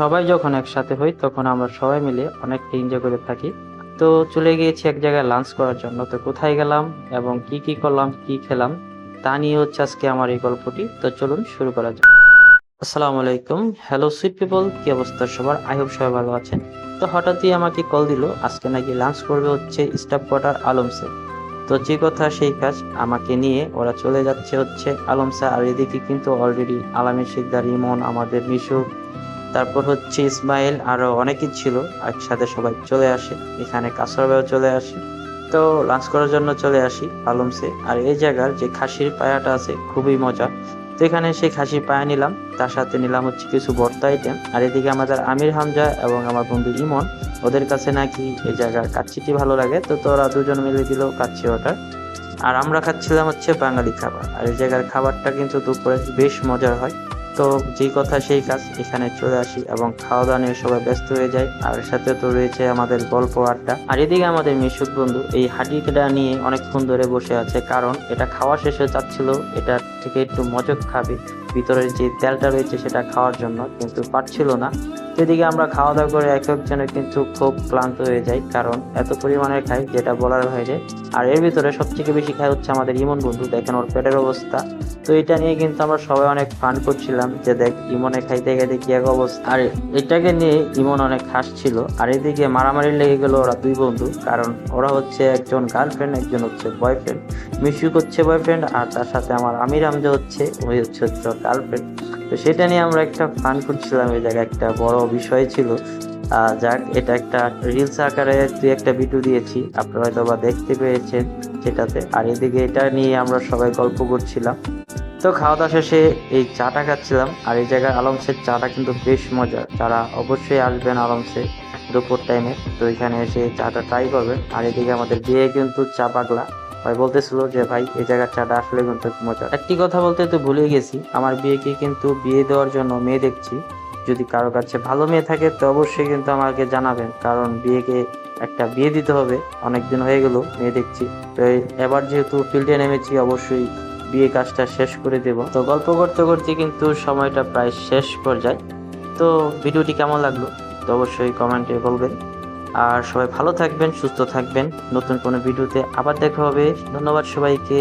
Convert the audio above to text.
সবাই যখন একসাথে হই তখন আমরা সবাই মিলে অনেক এনজয় করে থাকি। তো চলে গিয়েছি এক জায়গায় লাঞ্চ করার জন্য। তো কোথায় গেলাম এবং কি কি করলাম, কি খেলাম তা নিয়ে হচ্ছে আজকে আমার এই গল্পটি। তো চলুন শুরু করা যাক। আসসালামু আলাইকুম। হ্যালো সুইট পিপল, কি অবস্থা সবার? আই হোপ সবাই ভালো আছেন। তো হঠাৎই আমাকে কল দিল, আজকে নাকি লাঞ্চ করবে হচ্ছে স্টাফ কোয়ার্টার আলমসে। তো যে কথা সেই কাজ, আমাকে নিয়ে ওরা চলে যাচ্ছে হচ্ছে আলমসা। আর এদিকে কিন্তু অলরেডি আলামী শিকদার, ইমন, আমাদের মিশু, তারপর হচ্ছে ইসমাইল, আরো অনেকেই ছিল। একসাথে সবাই চলে আসে, এখানে কাসরবাও চলে আসে। তো লাঞ্চ করার জন্য চলে আসি আলমসে। আর এই জায়গার যে খাসির পায়াটা আছে খুবই মজা। তো এখানে সেই খাসির পায়া নিলাম, তার সাথে নিলাম হচ্ছে কিছু ভর্তা আইটেম। আর এদিকে আমাদের আমির হামজা এবং আমার বন্ধু ইমন, ওদের কাছে নাকি এই জায়গার কাচ্চিটি ভালো লাগে, তো তোরা দুজন মিলে দিল কাচ্চি অর্ডার। আর আমরা খাচ্ছিলাম হচ্ছে বাঙালি খাবার। আর এই জায়গার খাবারটা কিন্তু দুপুরে বেশ মজার হয়। তো যেই কথা সেই কাজ, এখানে চলে আসি এবং খাওয়া দাওয়া নিয়ে সবাই ব্যস্ত হয়ে যায়। আর সাথে তো রয়েছে আমাদের গল্প আড্ডা। আর এদিকে আমাদের মিশুক বন্ধু এই হাঁটিটা নিয়ে অনেকক্ষণ ধরে বসে আছে, কারণ এটা খাওয়া শেষে চাচ্ছিল এটা থেকে একটু মজক খাবে, ভিতরের যে তেলটা রয়েছে সেটা খাওয়ার জন্য, কিন্তু পারছিল না। তো এদিকে আমরা খাওয়া দাওয়া করে এক একজনের কিন্তু খুব ক্লান্ত হয়ে যাই, কারণ এত পরিমাণের খাই যেটা বলার বাইরে। আর এর ভিতরে সবথেকে বেশি খায় হচ্ছে আমাদের ইমন বন্ধু, দেখেন ওর পেটের অবস্থা। তো এটা নিয়ে কিন্তু আমরা সবাই অনেক ফান করছিলাম যে দেখ ইমনে খাইতে খাইতে কি এক অবস্থা। আর এটাকে নিয়ে ইমন অনেক হাসছিল। আর এদিকে মারামারি লেগে গেল ওরা দুই বন্ধু, কারণ ওরা হচ্ছে একজন গার্লফ্রেন্ড, একজন হচ্ছে বয়ফ্রেন্ড। মিশুক হচ্ছে বয়ফ্রেন্ড, আর তার সাথে আমার আমির হামজা হচ্ছে, ওই হচ্ছে ওর গার্লফ্রেন্ড। তো সেটা নিয়ে আমরা একটা ফান করছিলাম, এই জায়গায় একটা বড় বিষয় ছিল। যাক, এটা একটা রিলস আকারে তুই একটা ভিডিও দিয়েছি, আপনারা হয়তো বা দেখতে পেয়েছেন সেটাতে। আর এদিকে এটা নিয়ে আমরা সবাই গল্প করছিলাম। তো খাওয়া দাওয়া শেষে এই চাটা খাচ্ছিলাম। আর এই জায়গায় আলমসের চাটা কিন্তু বেশ মজার, যারা অবশ্যই আসবেন আলমসে দুপুর টাইমে, তো এখানে এসে চাটা ট্রাই করবেন। আর এদিকে আমাদের বিয়ে কিন্তু চা পাগলা ভাই বলতেছিল যে ভাই এই জায়গার চাটা আসলে কিন্তু মজা। একটি কথা বলতে তো ভুলে গেছি, আমার বিয়েকে কিন্তু বিয়ে দেওয়ার জন্য মেয়ে দেখছি। যদি কারো কাছে ভালো মেয়ে থাকে তো অবশ্যই কিন্তু আমাকে জানাবেন, কারণ বিয়েকে একটা বিয়ে দিতে হবে। অনেকদিন হয়ে গেল মেয়ে দেখছি, তো এবার যেহেতু ফিল্ডে নেমেছি অবশ্যই বিয়ে কাজটা শেষ করে দেব। তো গল্প করতে করতে কিন্তু সময়টা প্রায় শেষ পর্যায়ে। তো ভিডিওটি কেমন লাগলো তো অবশ্যই কমেন্টে বলবেন। আর সবাই ভালো থাকবেন, সুস্থ থাকবেন। নতুন কোনো ভিডিওতে আবার দেখা হবে। ধন্যবাদ সবাইকে।